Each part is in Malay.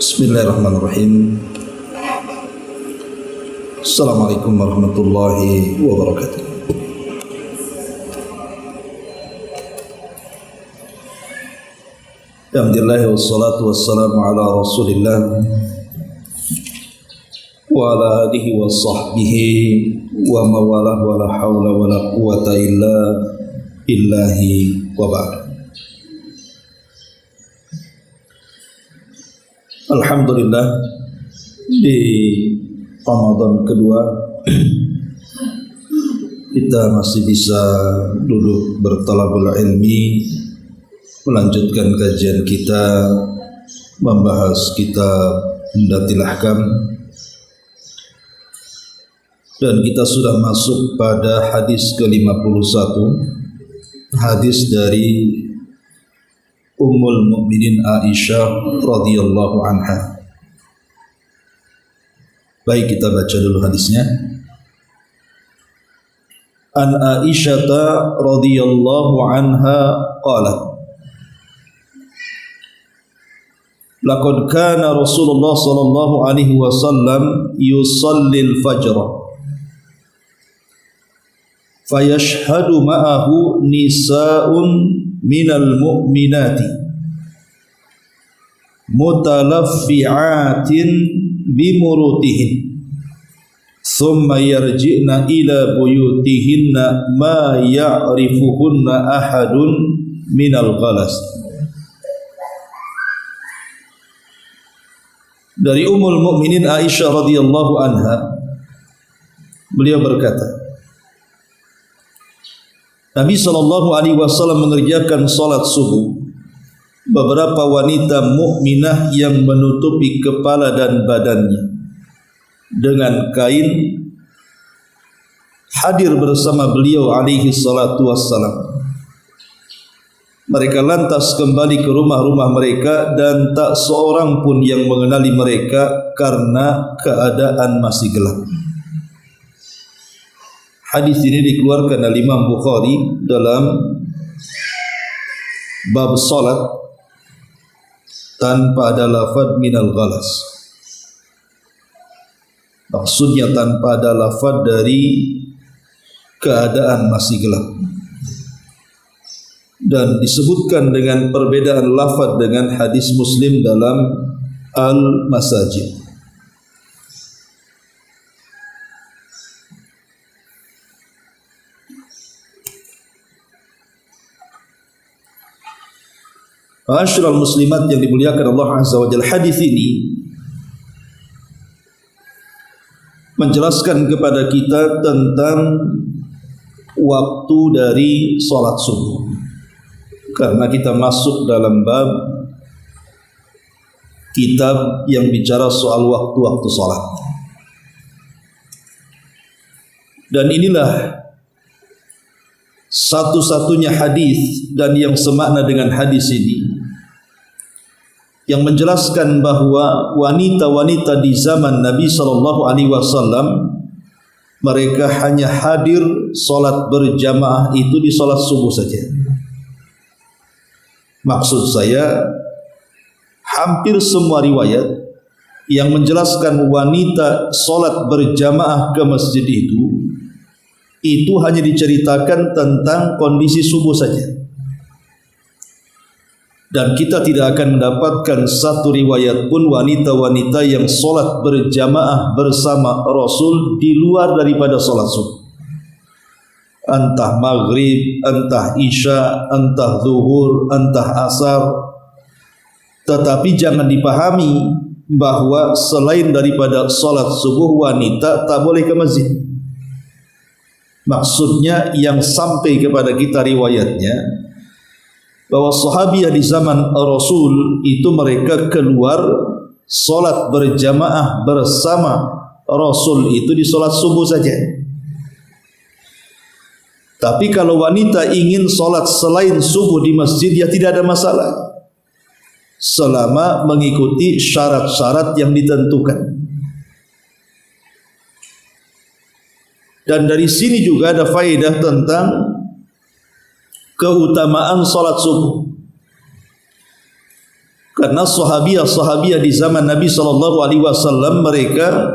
Bismillahirrahmanirrahim. Assalamualaikum warahmatullahi wabarakatuh. Alhamdulillah wassalatu wassalamu ala Rasulillah wa ala alihi wa sahbihi wa mawalah wa la hawla wa la quwata illa billahi wa ba'd. Alhamdulillah, di Ramadan kedua kita masih bisa duduk bertalabul ilmi, melanjutkan kajian kita, membahas kitab Umdatul Ahkam, dan kita sudah masuk pada hadis ke-51, hadis dari Ummul Mukminin Aisyah radhiyallahu anha. Baik, kita baca dulu hadisnya. An Aisyah radhiyallahu anha qalat, laqad kana Rasulullah sallallahu alaihi wasallam yusalli al-fajr fayashhadu ma'ahu nisa'un minal mu'minati mutalaffi'atin bimurutihin thumma yarji'na ila buyutihinna ma ya'rifuhunna ahadun minal ghalas. Dari Ummul Mukminin Aisyah radhiyallahu anha, beliau berkata, Nabi SAW mengerjakan salat subuh. Beberapa wanita mukminah yang menutupi kepala dan badannya dengan kain hadir bersama beliau alaihi salatu wassalam. Mereka lantas kembali ke rumah-rumah mereka dan tak seorang pun yang mengenali mereka karena keadaan masih gelap. Hadis ini dikeluarkan oleh Imam Bukhari dalam bab salat tanpa ada lafaz minal ghalas. Maksudnya tanpa ada lafaz dari keadaan masih gelap. Dan disebutkan dengan perbedaan lafaz dengan hadis Muslim dalam Al-Masajid. Ma'asyiral muslimat yang dimuliakan Allah Azza wa Jalla, hadis ini menjelaskan kepada kita tentang waktu dari salat subuh. Karena kita masuk dalam bab kitab yang bicara soal waktu-waktu salat. Dan inilah satu-satunya hadis dan yang semakna dengan hadis ini yang menjelaskan bahwa wanita-wanita di zaman Nabi SAW mereka hanya hadir solat berjamaah itu di solat subuh saja. Maksud saya, hampir semua riwayat yang menjelaskan wanita solat berjamaah ke masjid itu hanya diceritakan tentang kondisi subuh saja. Dan kita tidak akan mendapatkan satu riwayat pun wanita-wanita yang solat berjamaah bersama Rasul di luar daripada solat subuh. Entah maghrib, entah isya, entah zuhur, entah asar. Tetapi jangan dipahami bahwa selain daripada solat subuh wanita tak boleh ke masjid. Maksudnya yang sampai kepada kita riwayatnya bahwa sahabiah di zaman Rasul itu mereka keluar solat berjamaah bersama Rasul itu di solat subuh saja. Tapi kalau wanita ingin solat selain subuh di masjid, ya tidak ada masalah selama mengikuti syarat-syarat yang ditentukan. Dan dari sini juga ada faedah tentang keutamaan salat subuh. Karena sahabiah di zaman Nabi SAW mereka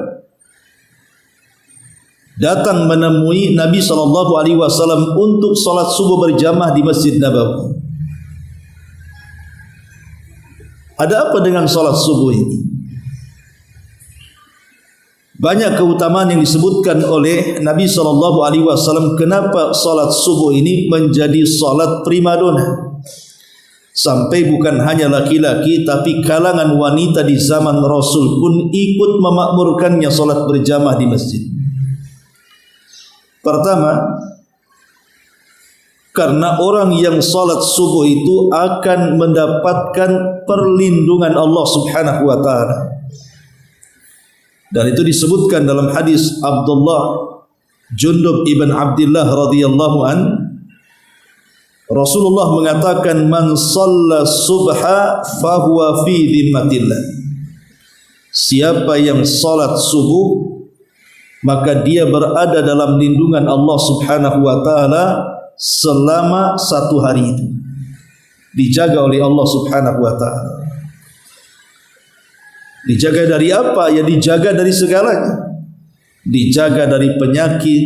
datang menemui Nabi SAW untuk salat subuh berjamaah di Masjid Nabawi. Ada apa dengan salat subuh ini? Banyak keutamaan yang disebutkan oleh Nabi SAW. Kenapa salat subuh ini menjadi salat primadona? Sampai bukan hanya laki-laki, tapi kalangan wanita di zaman Rasul pun ikut memakmurkannya salat berjamaah di masjid. Pertama, karena orang yang salat subuh itu akan mendapatkan perlindungan Allah Subhanahu wa taala. Dan itu disebutkan dalam hadis Abdullah Jundub ibn Abdullah radhiyallahu an, Rasulullah mengatakan, man shalla subha fahuwa fi dhimmatillah. Siapa yang salat subuh maka dia berada dalam lindungan Allah Subhanahu wa taala selama satu hari itu. Dijaga oleh Allah Subhanahu wa taala. Dijaga dari apa? Ya dijaga dari segalanya. Dijaga dari penyakit,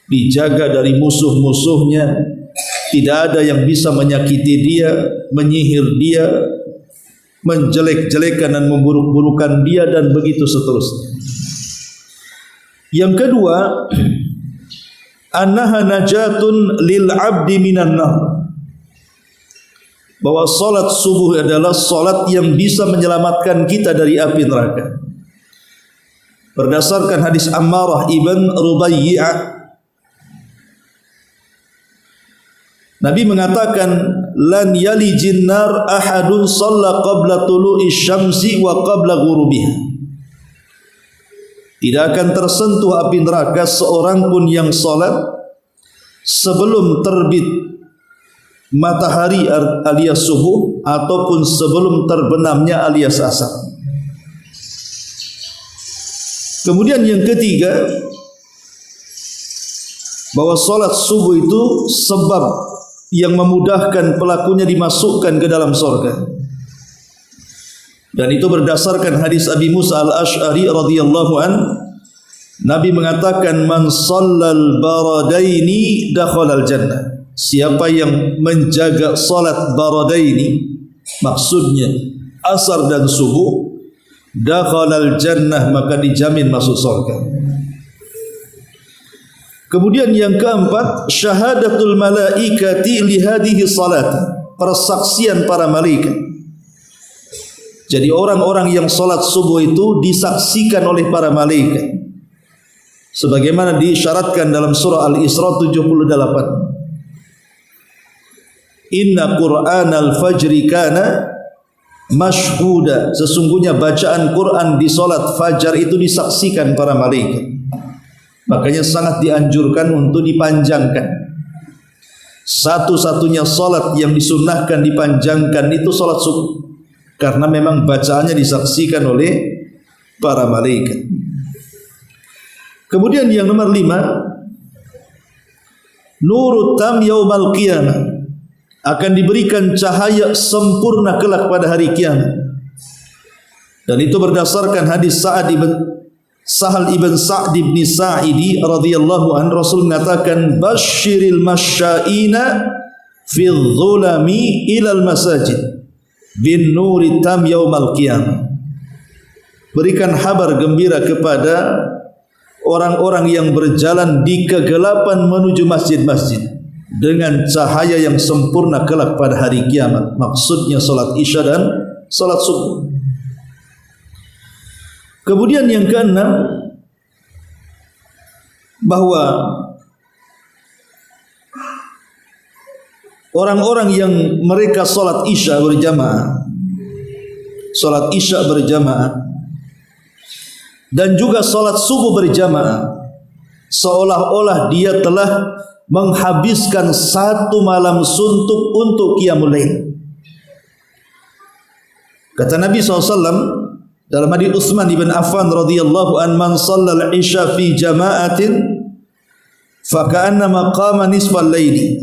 dijaga dari musuh-musuhnya. Tidak ada yang bisa menyakiti dia, menyihir dia, menjelek-jelekan dan memburuk-burukan dia, dan begitu seterusnya. Yang kedua, annaha najatun lil abdi minan nar. Bahwa salat subuh adalah salat yang bisa menyelamatkan kita dari api neraka. Berdasarkan hadis Ammarah ibn Rubaiyah, Nabi mengatakan, lan yalijin nar ahadun shalla qabla tulu'i syamsi wa qabla ghurubiha. Tidak akan tersentuh api neraka seorang pun yang salat sebelum terbit matahari alias subuh ataupun sebelum terbenamnya alias asar. Kemudian yang ketiga, bahwa salat subuh itu sebab yang memudahkan pelakunya dimasukkan ke dalam surga. Dan itu berdasarkan hadis Abi Musa al-Ash'ari radhiyallahu an, Nabi mengatakan, man shallal baradaini dakhalal jannah. Siapa yang menjaga salat baradaini, maksudnya asar dan subuh, dakhalal jannah, maka dijamin masuk surga. Kemudian yang keempat, syahadatul malaikati li hadhihi salat, persaksian para malaikat. Jadi orang-orang yang salat subuh itu disaksikan oleh para malaikat, sebagaimana disyaratkan dalam surah Al-Isra 78. Inna Qur'anal fajri kana mashhuda. Sesungguhnya bacaan Quran di salat fajar itu disaksikan para malaikat. Makanya sangat dianjurkan untuk dipanjangkan. Satu-satunya salat yang disunnahkan dipanjangkan itu salat subuh, karena memang bacaannya disaksikan oleh para malaikat. Kemudian yang nomor 5, nurut tam yaumal qiyamah, akan diberikan cahaya sempurna kelak pada hari kiamat. Dan itu berdasarkan hadis Sahal ibn Sa'd ibn Sa'idi radhiyallahu an, Rasul mengatakan, basyiril masya'ina fi dhulami ilal masajid bin nuri tam yaumal qiyamah. Berikan kabar gembira kepada orang-orang yang berjalan di kegelapan menuju masjid-masjid dengan cahaya yang sempurna kelak pada hari kiamat. Maksudnya salat isya dan salat subuh. Kemudian yang keenam, bahwa orang-orang yang mereka salat isya berjamaah, dan juga salat subuh berjamaah, seolah-olah dia telah menghabiskan satu malam suntuk untuk qiyamul lail. Kata Nabi SAW dalam hadis Utsman bin Affan radhiyallahu an, man shallal isya fi jama'atin fa ka'annama qama nisfal laili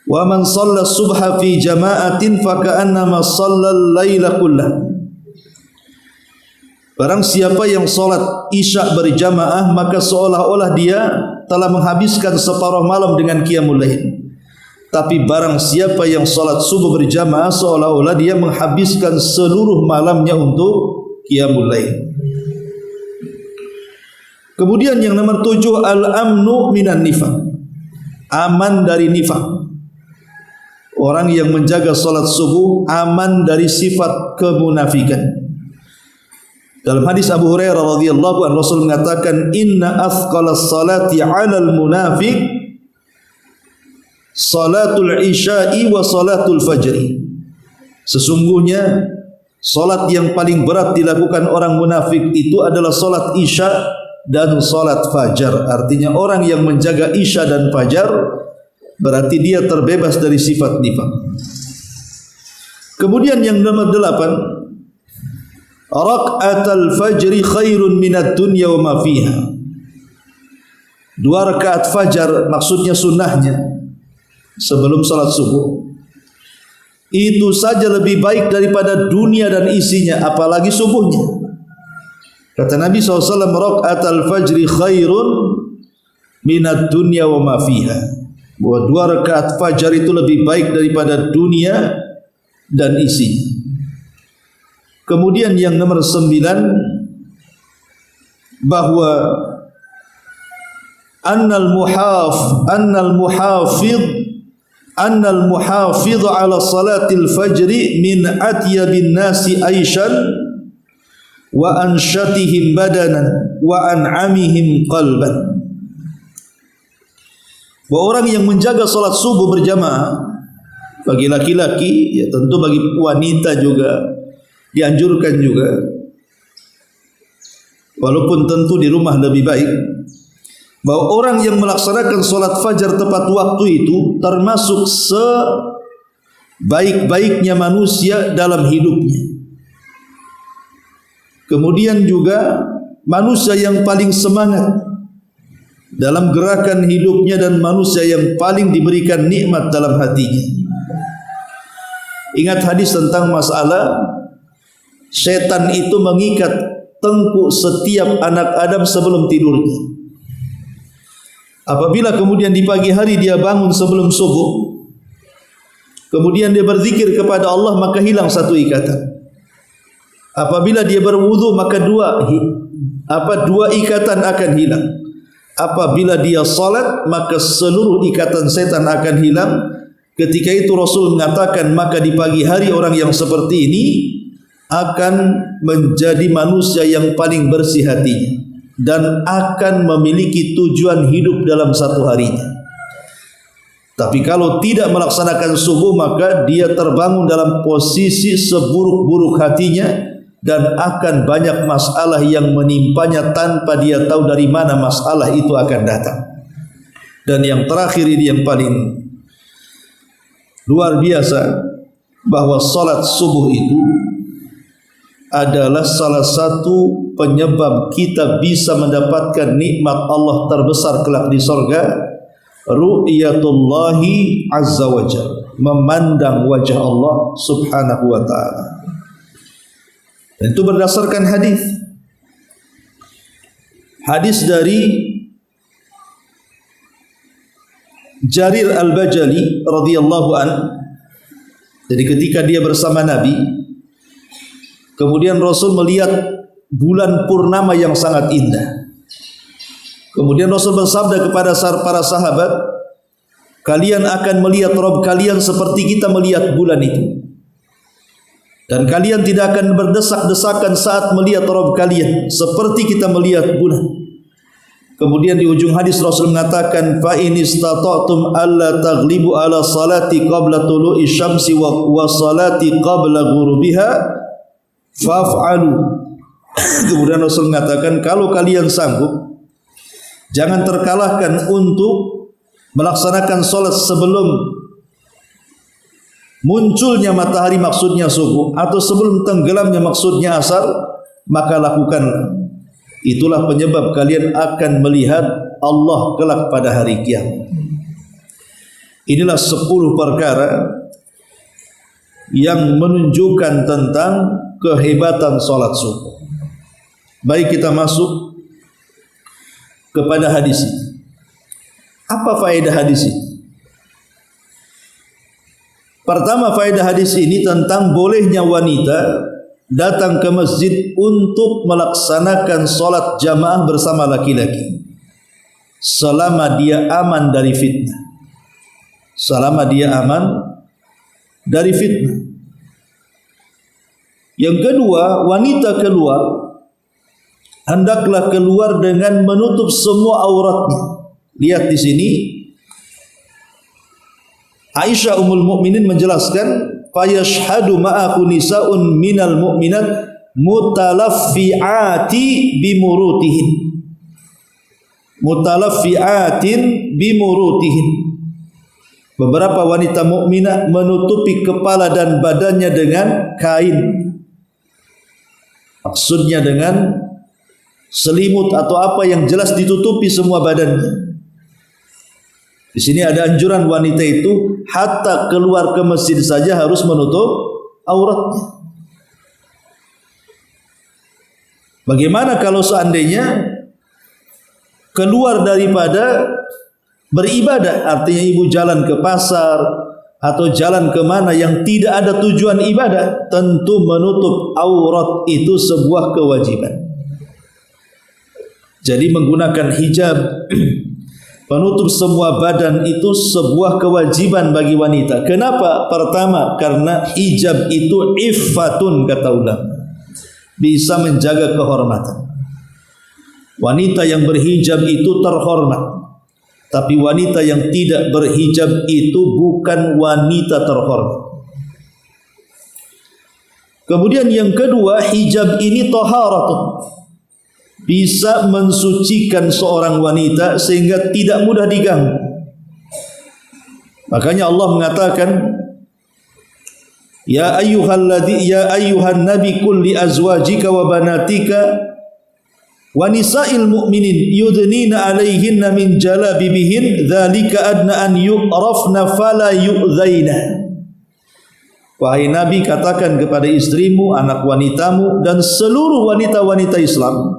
Wa man shalla subha fi jama'atin faka'annama shallal laila kullah. Barang siapa yang salat Isya berjamaah, maka seolah-olah dia telah menghabiskan separuh malam dengan qiyamul lail. Tapi barang siapa yang salat subuh berjamaah, seolah-olah dia menghabiskan seluruh malamnya untuk qiyamul lail. Kemudian yang nomor 7, al-amnu minan nifaq. Aman dari nifaq. Orang yang menjaga salat subuh aman dari sifat kemunafikan. Dalam hadis Abu Hurairah radhiyallahu anhu, Rasul mengatakan, inna athqalas salati 'alal munafiq salatul isya'i wa salatul fajri. Sesungguhnya salat yang paling berat dilakukan orang munafik itu adalah salat isya dan salat fajar. Artinya orang yang menjaga isya dan fajar berarti dia terbebas dari sifat nifaq. Kemudian yang nomor 8, raka'atul fajri khairun minad dunya wa ma fiha. 2 rakaat fajar, maksudnya sunnahnya sebelum salat subuh, itu saja lebih baik daripada dunia dan isinya, apalagi subuhnya. Kata Nabi SAW, raka'atul fajri khairun minad dunya wa ma fiha. Bahwa 2 rakaat fajar itu lebih baik daripada dunia dan isinya. Kemudian yang nomor 9, bahwa annal muhafidh ala salatil fajri min atyabin nasi aishan wa anshatihim badanan wa an'amihim qalban. Bahwa orang yang menjaga salat subuh berjamaah, bagi laki-laki, ya tentu bagi wanita juga dianjurkan juga, walaupun tentu di rumah lebih baik, bahwa orang yang melaksanakan salat fajar tepat waktu itu termasuk sebaik-baiknya manusia dalam hidupnya. Kemudian juga manusia yang paling semangat dalam gerakan hidupnya dan manusia yang paling diberikan nikmat dalam hatinya. Ingat hadis tentang masalah setan itu mengikat tengkuk setiap anak Adam sebelum tidurnya. Apabila kemudian di pagi hari dia bangun sebelum subuh, kemudian dia berzikir kepada Allah, maka hilang satu ikatan. Apabila dia berwudu, maka dua ikatan akan hilang. Apabila dia salat, maka seluruh ikatan setan akan hilang. Ketika itu Rasul mengatakan, maka di pagi hari orang yang seperti ini akan menjadi manusia yang paling bersih hatinya dan akan memiliki tujuan hidup dalam satu harinya. Tapi kalau tidak melaksanakan subuh, maka dia terbangun dalam posisi seburuk-buruk hatinya dan akan banyak masalah yang menimpanya tanpa dia tahu dari mana masalah itu akan datang. Dan yang terakhir ini yang paling luar biasa, bahwa salat subuh itu adalah salah satu penyebab kita bisa mendapatkan nikmat Allah terbesar kelak di surga, ru'yatullahi azza wa jalla, memandang wajah Allah subhanahu wa ta'ala. Dan itu berdasarkan hadis dari Jarir al-Bajali radhiyallahu an. Jadi ketika dia bersama Nabi, kemudian Rasul melihat bulan purnama yang sangat indah. Kemudian Rasul bersabda kepada para sahabat, kalian akan melihat Rabb kalian seperti kita melihat bulan itu. Dan kalian tidak akan berdesak-desakan saat melihat Rabb kalian seperti kita melihat bulan. Kemudian di ujung hadis Rasul mengatakan, fa in istata'tum alla taghlibu ala salati qabla tulu'i syamsi wa salati qabla ghurubiha faf'alu. Kemudian Rasul mengatakan, kalau kalian sanggup, jangan terkalahkan untuk melaksanakan salat sebelum munculnya matahari, maksudnya subuh, atau sebelum tenggelamnya, maksudnya asar, maka lakukanlah. Itulah penyebab kalian akan melihat Allah kelak pada hari kiamat. Inilah 10 perkara yang menunjukkan tentang kehebatan salat subuh. Baik, kita masuk kepada hadis ini. Apa faedah hadis ini? Pertama, faedah hadis ini tentang bolehnya wanita datang ke masjid untuk melaksanakan salat jamaah bersama laki-laki selama dia aman dari fitnah. Selama dia aman dari fitnah. Yang kedua, wanita keluar hendaklah keluar dengan menutup semua auratnya. Lihat di sini, Aisyah Ummul Mukminin menjelaskan, fayashhadu ma'ahu nisa'un minal mu'minat mutalaffi'ati bimurutihin. Mutalaffi'atin bimurutihin. Beberapa wanita mukminah menutupi kepala dan badannya dengan kain. Maksudnya dengan selimut atau apa yang jelas ditutupi semua badannya. Di sini ada anjuran wanita itu hatta keluar ke masjid saja harus menutup auratnya. Bagaimana kalau seandainya keluar daripada beribadah, artinya ibu jalan ke pasar atau jalan ke mana yang tidak ada tujuan ibadah, tentu menutup aurat itu sebuah kewajiban. Jadi menggunakan hijab penutup semua badan itu sebuah kewajiban bagi wanita. Kenapa? Pertama, karena hijab itu iffatun, kata ulama, bisa menjaga kehormatan. Wanita yang berhijab itu terhormat. Tapi wanita yang tidak berhijab itu bukan wanita terhormat. Kemudian yang kedua, hijab ini taharatun, bisa mensucikan seorang wanita sehingga tidak mudah diganggu. Makanya Allah mengatakan, ya ayyuhan nabi qul li azwajika wa banatika wa nisa'il mu'minin yudnina 'alaihinna min jalabibihin dzalika adna an yu'rafna fala yu'dzaina. Wahai Nabi, katakan kepada istrimu, anak wanitamu dan seluruh wanita-wanita Islam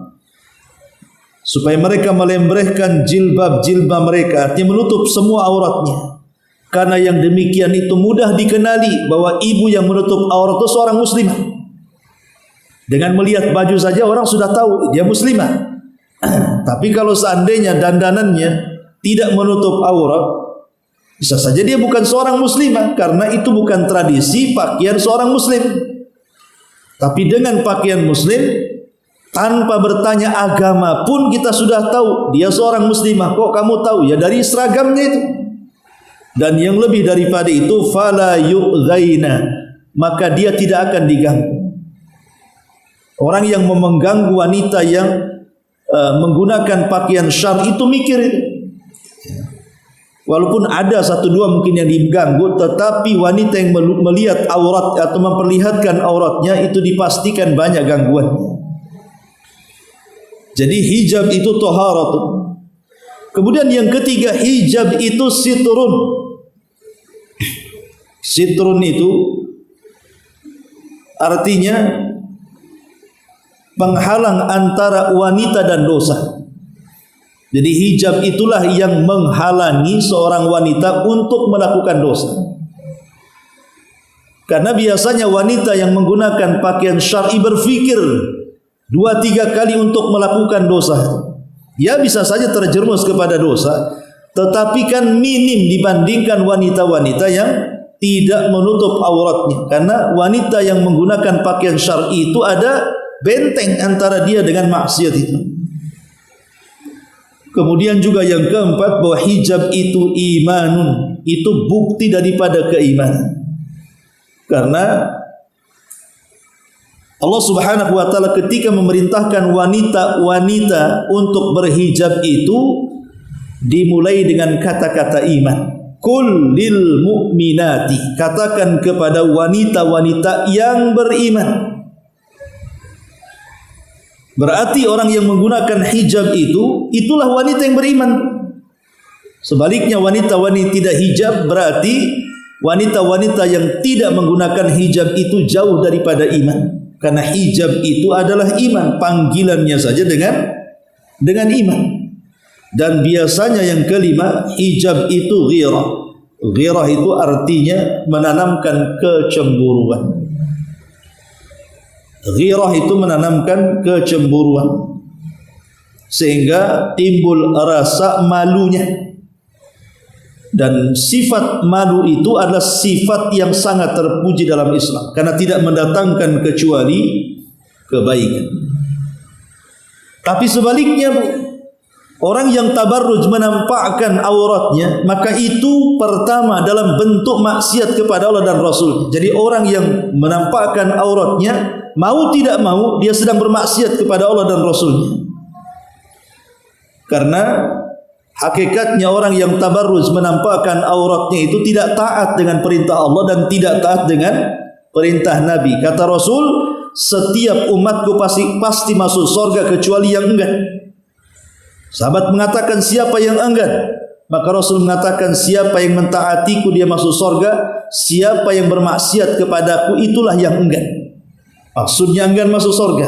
supaya mereka melembrehkan jilbab-jilbab mereka, artinya menutup semua auratnya. Karena yang demikian itu mudah dikenali bahwa ibu yang menutup aurat itu seorang muslimah. Dengan melihat baju saja orang sudah tahu dia muslimah. Tapi kalau seandainya dandanannya tidak menutup aurat, bisa saja dia bukan seorang muslimah, karena itu bukan tradisi pakaian seorang muslim. Tapi dengan pakaian muslim, tanpa bertanya agama pun kita sudah tahu dia seorang muslimah. Kok kamu tahu? Ya dari seragamnya itu. Dan yang lebih daripada itu, fala yu'dzaina, maka dia tidak akan diganggu. Orang yang mengganggu wanita yang menggunakan pakaian syar itu mikir itu. Walaupun ada satu dua mungkin yang diganggu, tetapi wanita yang melihat aurat atau memperlihatkan auratnya itu dipastikan banyak gangguannya. Jadi hijab itu taharat. Kemudian yang ketiga, hijab itu sitrun. Sitrun itu artinya penghalang antara wanita dan dosa. Jadi hijab itulah yang menghalangi seorang wanita untuk melakukan dosa. Karena biasanya wanita yang menggunakan pakaian syar'i berfikir 2-3 kali untuk melakukan dosa. Ya bisa saja terjerumus kepada dosa, tetapi kan minim dibandingkan wanita-wanita yang tidak menutup auratnya. Karena wanita yang menggunakan pakaian syar'i itu ada benteng antara dia dengan maksiat itu. Kemudian juga yang keempat, bahwa hijab itu imanun, itu bukti daripada keimanan. Karena Allah Subhanahu wa taala ketika memerintahkan wanita-wanita untuk berhijab itu dimulai dengan kata-kata iman. Qul lil mu'minati, katakan kepada wanita-wanita yang beriman. Berarti orang yang menggunakan hijab itu, itulah wanita yang beriman. Sebaliknya wanita-wanita tidak hijab berarti wanita-wanita yang tidak menggunakan hijab itu jauh daripada iman. Karena hijab itu adalah iman, panggilannya saja dengan iman. Dan biasanya yang kelima, hijab itu ghirah. Ghirah itu artinya menanamkan kecemburuan. Ghirah itu menanamkan kecemburuan, sehingga timbul rasa malunya. Dan sifat malu itu adalah sifat yang sangat terpuji dalam Islam, karena tidak mendatangkan kecuali kebaikan. Tapi sebaliknya, orang yang tabarruj menampakkan auratnya, maka itu pertama dalam bentuk maksiat kepada Allah dan Rasul. Jadi orang yang menampakkan auratnya, mau tidak mau dia sedang bermaksiat kepada Allah dan Rasulnya. Karena hakikatnya orang yang tabarruz menampakkan auratnya itu tidak taat dengan perintah Allah dan tidak taat dengan perintah Nabi. Kata Rasul, setiap umatku pasti masuk surga kecuali yang enggan. Sahabat mengatakan, siapa yang enggan? Maka Rasul mengatakan, siapa yang mentaatiku dia masuk surga, siapa yang bermaksiat kepadaku itulah yang enggan. Maksudnya enggan masuk surga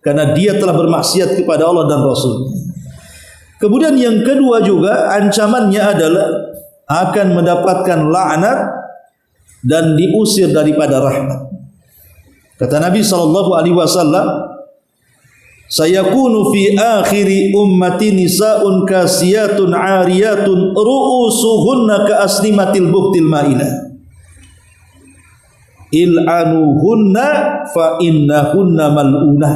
karena dia telah bermaksiat kepada Allah dan Rasul. Kemudian yang kedua juga ancamannya adalah akan mendapatkan laknat dan diusir daripada rahmat. Kata Nabi SAW, sayakunu fi akhiri ummati nisa'un kasiyatun 'ariyatun ru'usuhunna ka aslimatil buhtil ma'ilah. Il'anuhunna fa innahunna mal'unah.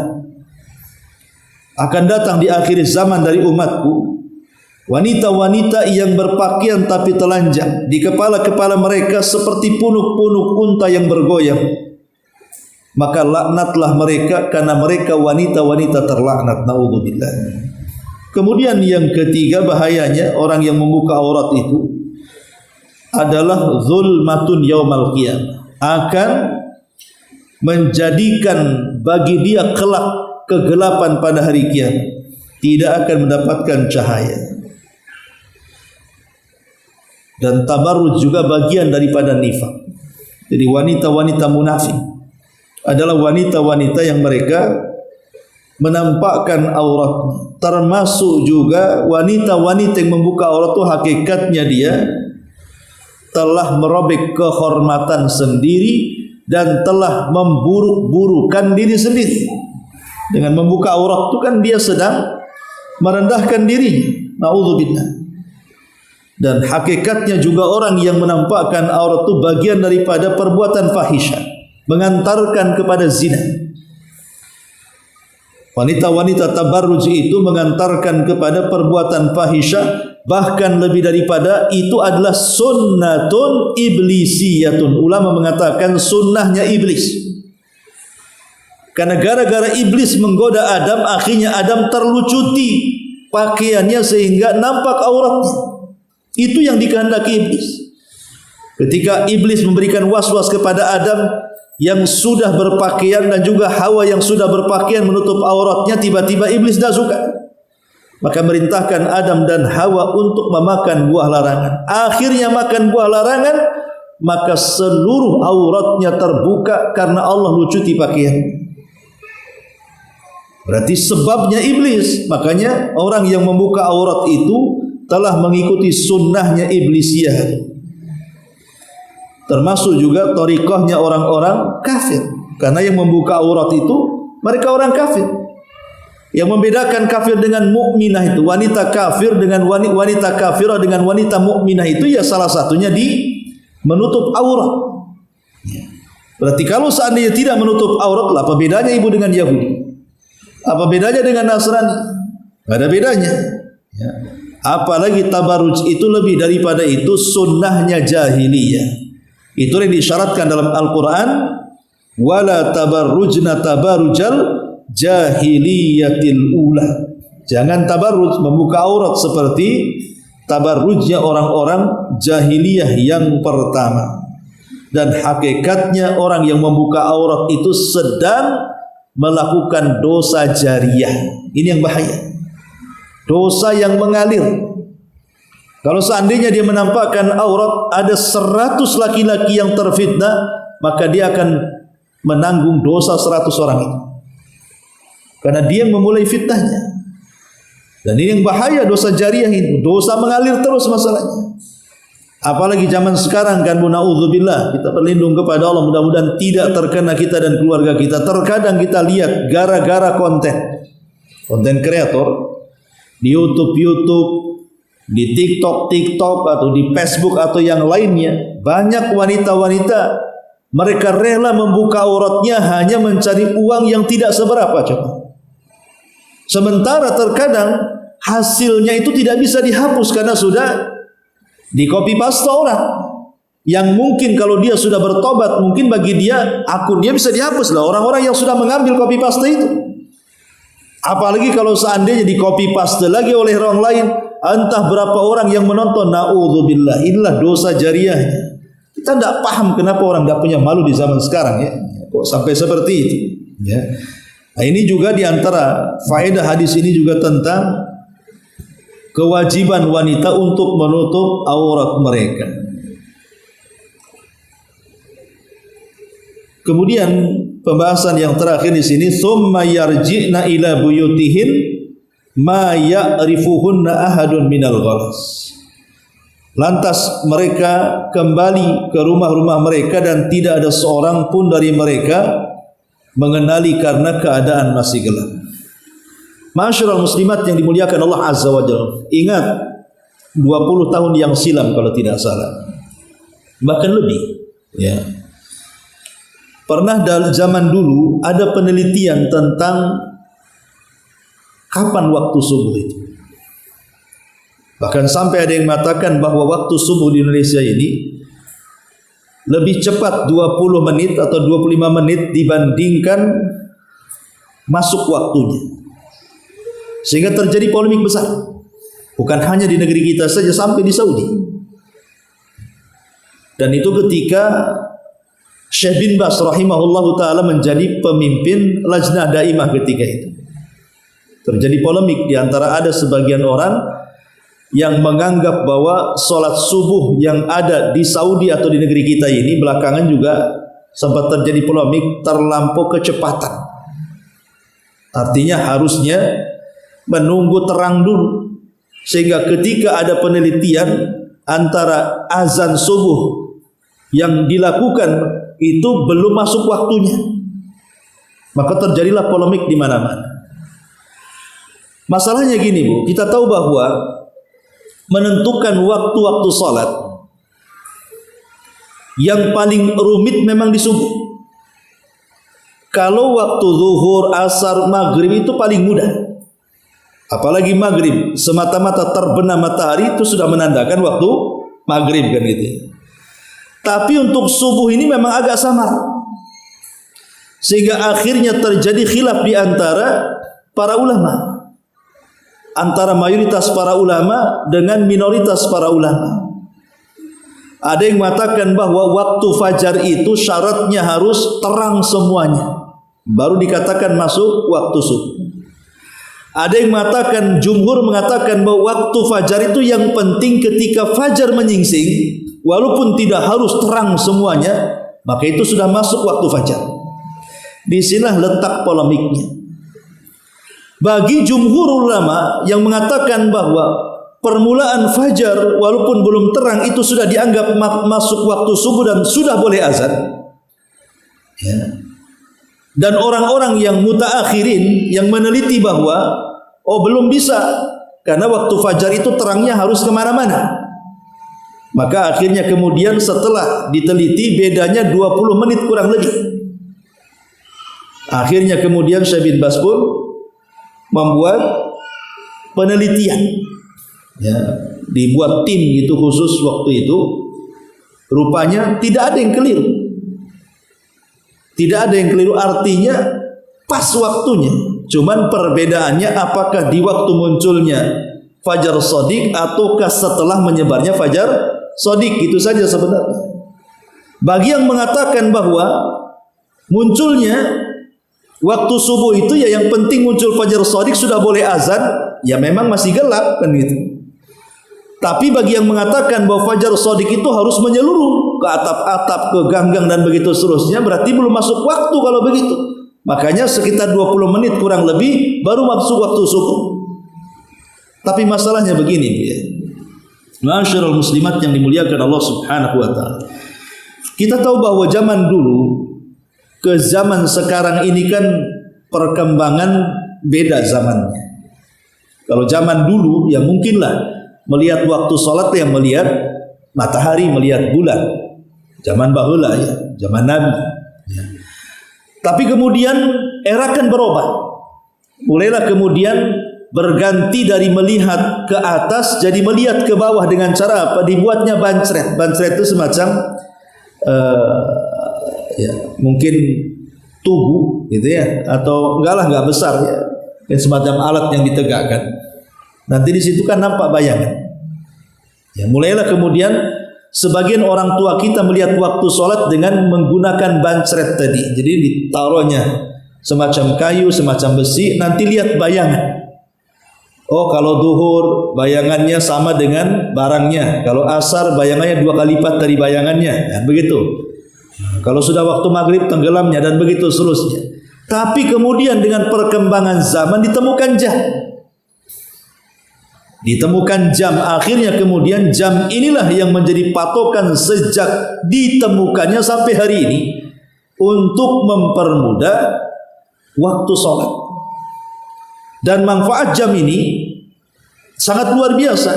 Akan datang di akhir zaman dari umatku wanita-wanita yang berpakaian tapi telanjang, di kepala-kepala mereka seperti punuk-punuk unta yang bergoyang. Maka laknatlah mereka karena mereka wanita-wanita terlaknat. Naudzubillah. Kemudian yang ketiga bahayanya orang yang membuka aurat itu adalah zulmatun yaumal qiyamah, akan menjadikan bagi dia kelak kegelapan pada hari kiamat, tidak akan mendapatkan cahaya. Dan tabarruj juga bagian daripada nifaq. Jadi wanita-wanita munafik adalah wanita-wanita yang mereka menampakkan aurat. Termasuk juga wanita-wanita yang membuka aurat itu hakikatnya dia telah merobek kehormatan sendiri dan telah memburuk-burukan diri sendiri. Dengan membuka aurat itu kan dia sedang merendahkan diri. Naudzubillah. Dan hakikatnya juga orang yang menampakkan aurat itu bagian daripada perbuatan fahisyah, mengantarkan kepada zina. Wanita-wanita tabarruj itu mengantarkan kepada perbuatan fahisyah, bahkan lebih daripada itu adalah sunnatun iblisiyatun. Ulama mengatakan sunnahnya iblis. Karena gara-gara iblis menggoda Adam, akhirnya Adam terlucuti pakaiannya sehingga nampak auratnya. Itu yang dikehendaki iblis. Ketika iblis memberikan was-was kepada Adam yang sudah berpakaian dan juga Hawa yang sudah berpakaian menutup auratnya, tiba-tiba iblis dah suka. Maka merintahkan Adam dan Hawa untuk memakan buah larangan. Akhirnya makan buah larangan, maka seluruh auratnya terbuka karena Allah lucuti pakaian. Berarti sebabnya iblis. Makanya orang yang membuka aurat itu telah mengikuti sunnahnya iblisiyah. Termasuk juga thariqahnya orang-orang kafir. Karena yang membuka aurat itu mereka orang kafir. Yang membedakan kafir dengan mukminah itu, wanita kafir dengan wanita kafirah dengan wanita mukminah itu ya salah satunya di menutup aurat. Berarti kalau seandainya tidak menutup aurat, apa bedanya ibu dengan Yahudi? Apa bedanya dengan Nasrani? Tidak ada bedanya. Ya. Apalagi tabarruj itu lebih daripada itu sunnahnya jahiliyah. Itu yang disyaratkan dalam Al-Quran. Wala tabarrujna tabarrujal jahiliyatil ula. Jangan tabarruj membuka aurat seperti tabarrujnya orang-orang jahiliyah yang pertama. Dan hakikatnya orang yang membuka aurat itu sedang melakukan dosa jariyah. Ini yang bahaya. Dosa yang mengalir. Kalau seandainya dia menampakkan aurat, ada 100 laki-laki yang terfitnah, maka dia akan menanggung dosa 100 orang itu. Karena dia yang memulai fitnahnya. Dan ini yang bahaya, dosa jariah ini, dosa mengalir terus masalahnya. Apalagi zaman sekarang kan, na'udzubillah, kita berlindung kepada Allah, mudah-mudahan tidak terkena kita dan keluarga kita. Terkadang kita lihat gara-gara konten kreator di YouTube, di TikTok atau di Facebook atau yang lainnya, banyak wanita-wanita mereka rela membuka auratnya hanya mencari uang yang tidak seberapa, coba. Sementara terkadang hasilnya itu tidak bisa dihapus karena sudah di copy paste orang yang mungkin kalau dia sudah bertobat, mungkin bagi dia akun dia bisa dihapus lah, orang-orang yang sudah mengambil copy paste itu. Apalagi kalau seandainya di copy paste lagi oleh orang lain, entah berapa orang yang menonton. Na'udzubillah, inilah dosa jariahnya. Kita tidak paham kenapa orang tidak punya malu di zaman sekarang, ya. Kok sampai seperti itu, ya. Nah, ini juga diantara faedah hadis ini juga tentang kewajiban wanita untuk menutup aurat mereka. Kemudian pembahasan yang terakhir di sini, tsumma yarji'na ila buyutihin ma ya'rifuhunna ahadun minal ghalas. Lantas mereka kembali ke rumah-rumah mereka dan tidak ada seorang pun dari mereka mengenali karena keadaan masih gelap. Ma'asyiral muslimat yang dimuliakan Allah Azza wa Jalla, ingat 20 tahun yang silam kalau tidak salah, bahkan lebih, ya. Pernah dalam zaman dulu ada penelitian tentang kapan waktu subuh itu. Bahkan sampai ada yang mengatakan bahwa waktu subuh di Indonesia ini lebih cepat 20 menit atau 25 menit dibandingkan masuk waktunya. Sehingga terjadi polemik besar. Bukan hanya di negeri kita saja, sampai di Saudi. Dan itu ketika Syekh bin Baz rahimahullahu ta'ala menjadi pemimpin Lajnah Daimah ketika itu. Terjadi polemik di antara ada sebagian orang yang menganggap bahwa sholat subuh yang ada di Saudi atau di negeri kita ini belakangan juga sempat terjadi polemik terlampau kecepatan. Artinya harusnya menunggu terang dulu, sehingga ketika ada penelitian antara azan subuh yang dilakukan itu belum masuk waktunya, maka terjadilah polemik di mana-mana. Masalahnya gini, Bu, kita tahu bahwa menentukan waktu-waktu salat yang paling rumit memang di subuh. Kalau waktu zuhur, asar, maghrib itu paling mudah. Apalagi maghrib, semata-mata terbenam matahari itu sudah menandakan waktu maghrib kan gitu. Tapi untuk subuh ini memang agak samar, sehingga akhirnya terjadi khilaf di antara para ulama, antara mayoritas para ulama dengan minoritas para ulama. Ada yang mengatakan bahwa waktu fajar itu syaratnya harus terang semuanya, baru dikatakan masuk waktu subuh. Ada yang mengatakan, jumhur mengatakan bahwa waktu fajar itu yang penting ketika fajar menyingsing, walaupun tidak harus terang semuanya, maka itu sudah masuk waktu fajar. Di sinilah letak polemiknya. Bagi jumhur ulama yang mengatakan bahwa permulaan fajar walaupun belum terang itu sudah dianggap masuk waktu subuh dan sudah boleh azan, ya. Dan orang-orang yang mutaakhirin yang meneliti bahwa belum bisa, karena waktu fajar itu terangnya harus kemana-mana, maka akhirnya kemudian setelah diteliti bedanya 20 menit kurang lebih. Akhirnya kemudian Syekh bin Baz pun membuat penelitian, ya, dibuat tim itu khusus waktu itu. Rupanya tidak ada yang keliru. Tidak ada yang keliru, artinya pas waktunya. Cuman perbedaannya apakah di waktu munculnya fajar shadiq ataukah setelah menyebarnya fajar shadiq, itu saja sebenarnya. Bagi yang mengatakan bahwa munculnya waktu subuh itu ya yang penting muncul fajar shadiq sudah boleh azan, ya memang masih gelap kan gitu. Tapi bagi yang mengatakan bahwa fajar shadiq itu harus menyeluruh ke atap-atap, ke gang-gang dan begitu seterusnya, berarti belum masuk waktu kalau begitu. Makanya sekitar 20 menit kurang lebih baru masuk waktu subuh. Tapi masalahnya begini, ya. Ma'asyiral muslimat yang dimuliakan Allah Subhanahu wa taala. Kita tahu bahwa zaman dulu ke zaman sekarang ini kan perkembangan beda zamannya. Kalau zaman dulu ya mungkinlah melihat waktu sholat yang melihat matahari, melihat bulan. Zaman baheula ya, zaman Nabi. Ya. Tapi kemudian era kan berubah. Mulailah kemudian berganti dari melihat ke atas jadi melihat ke bawah dengan cara apa? Dibuatnya bancret. Bancret itu semacam ya mungkin tugu gitu ya, atau enggak besar ya, dan semacam alat yang ditegakkan. Nanti di situ kan nampak bayangan. Ya, mulailah kemudian sebagian orang tua kita melihat waktu sholat dengan menggunakan bancret tadi. Jadi ditaruhnya semacam kayu, semacam besi, nanti lihat bayangan. Oh, kalau duhur bayangannya sama dengan barangnya, kalau asar bayangannya 2 kali lipat dari bayangannya, dan begitu. Kalau sudah waktu maghrib tenggelamnya dan begitu seterusnya. Tapi kemudian dengan perkembangan zaman ditemukan jam. Akhirnya kemudian jam inilah yang menjadi patokan sejak ditemukannya sampai hari ini untuk mempermudah waktu sholat. Dan manfaat jam ini sangat luar biasa.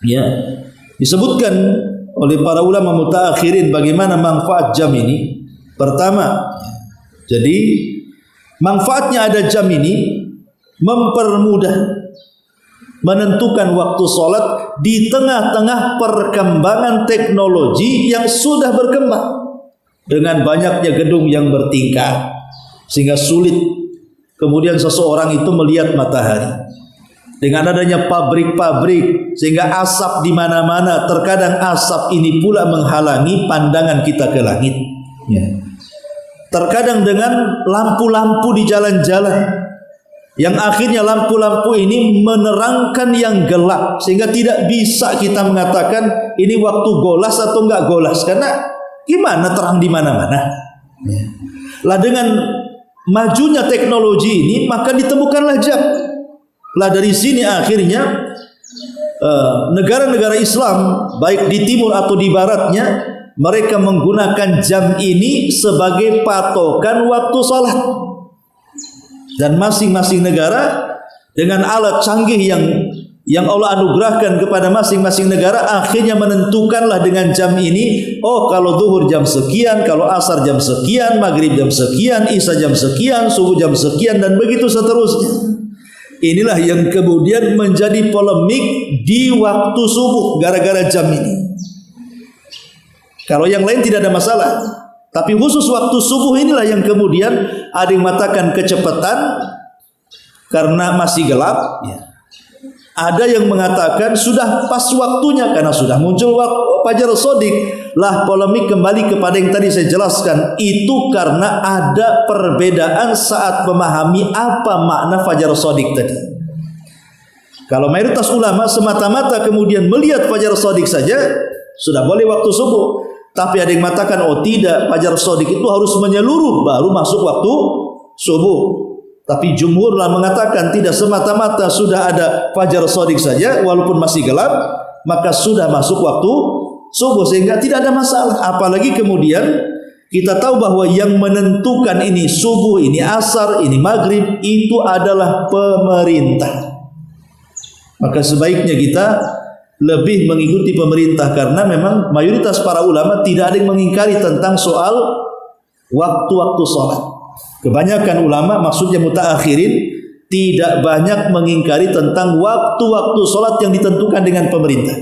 Ya, disebutkan oleh para ulama mutaakhirin bagaimana manfaat jam ini. Pertama, jadi manfaatnya ada jam ini mempermudah menentukan waktu sholat di tengah-tengah perkembangan teknologi yang sudah berkembang dengan banyaknya gedung yang bertingkat sehingga sulit kemudian seseorang itu melihat matahari. Dengan adanya pabrik-pabrik sehingga asap di mana-mana, terkadang asap ini pula menghalangi pandangan kita ke langit. Ya. Terkadang dengan lampu-lampu di jalan-jalan yang akhirnya lampu-lampu ini menerangkan yang gelap sehingga tidak bisa kita mengatakan ini waktu golas atau enggak golas karena gimana terang di mana-mana. Ya. Lah dengan majunya teknologi ini maka ditemukanlah jam. Lah dari sini akhirnya negara-negara Islam baik di timur atau di baratnya mereka menggunakan jam ini sebagai patokan waktu salat. Dan masing-masing negara dengan alat canggih yang Allah anugerahkan kepada masing-masing negara akhirnya menentukanlah dengan jam ini, oh kalau zuhur jam sekian, kalau asar jam sekian, maghrib jam sekian, isya jam sekian, subuh jam sekian dan begitu seterusnya. Inilah yang kemudian menjadi polemik di waktu subuh gara-gara jam ini. Kalau yang lain tidak ada masalah, tapi khusus waktu subuh inilah yang kemudian ada yang mengatakan kecepatan karena masih gelap ya. Ada yang mengatakan sudah pas waktunya karena sudah muncul fajar shadiq. Lah polemik kembali kepada yang tadi saya jelaskan, itu karena ada perbedaan saat memahami apa makna fajar shadiq tadi. Kalau mayoritas ulama semata-mata kemudian melihat fajar shadiq saja sudah boleh waktu subuh. Tapi ada yang mengatakan oh tidak, fajar shadiq itu harus menyeluruh baru masuk waktu subuh. Tapi jumhurlah mengatakan tidak, semata-mata sudah ada fajar shadiq saja walaupun masih gelap maka sudah masuk waktu subuh sehingga tidak ada masalah. Apalagi kemudian kita tahu bahwa yang menentukan ini subuh, ini asar, ini maghrib itu adalah pemerintah. Maka sebaiknya kita lebih mengikuti pemerintah karena memang mayoritas para ulama tidak ada yang mengingkari tentang soal waktu-waktu sholat. Kebanyakan ulama, maksudnya mutaakhirin, tidak banyak mengingkari tentang waktu-waktu sholat yang ditentukan dengan pemerintah.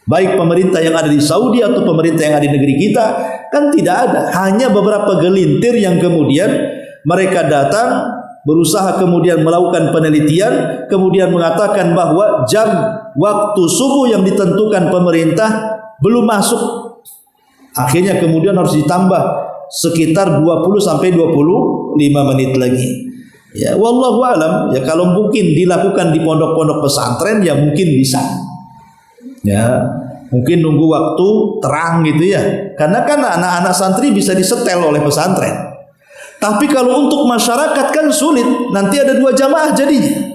Baik pemerintah yang ada di Saudi atau pemerintah yang ada di negeri kita, kan tidak ada. Hanya beberapa gelintir yang kemudian mereka datang, berusaha kemudian melakukan penelitian, kemudian mengatakan bahwa jam waktu subuh yang ditentukan pemerintah belum masuk. Akhirnya kemudian harus ditambah sekitar 20 sampai 25 menit lagi. Ya, wallahu alam, ya kalau mungkin dilakukan di pondok-pondok pesantren ya mungkin bisa. Ya, mungkin nunggu waktu terang gitu ya. Karena kan anak-anak santri bisa disetel oleh pesantren. Tapi kalau untuk masyarakat kan sulit. Nanti ada 2 jamaah jadinya.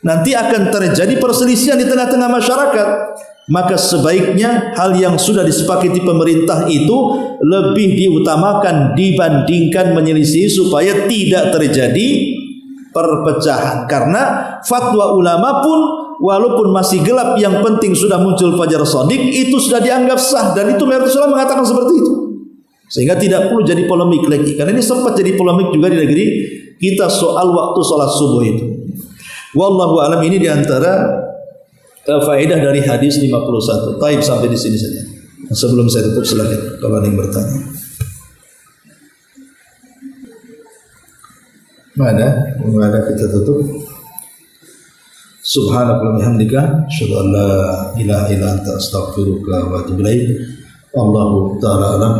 Nanti akan terjadi perselisihan di tengah-tengah masyarakat. Maka sebaiknya hal yang sudah disepakati pemerintah itu lebih diutamakan dibandingkan menyelisih supaya tidak terjadi perpecahan. Karena fatwa ulama pun walaupun masih gelap, yang penting sudah muncul fajar shadiq, itu sudah dianggap sah, dan itu Rasulullah mengatakan seperti itu. Sehingga tidak perlu jadi polemik lagi. Karena ini sempat jadi polemik juga di negeri kita soal waktu sholat subuh itu. Wallahu alam, ini diantara faedah dari hadis 51. Taib, sampai di sini saja. Sebelum saya tutup, silakan kalau ada yang bertanya. Nggak ada, kita tutup. Subhanakallahumma bihamdika asyhadu an la ilaha illa anta astaghfiruka wa atubu ilaik. Allahu ta'ala alam.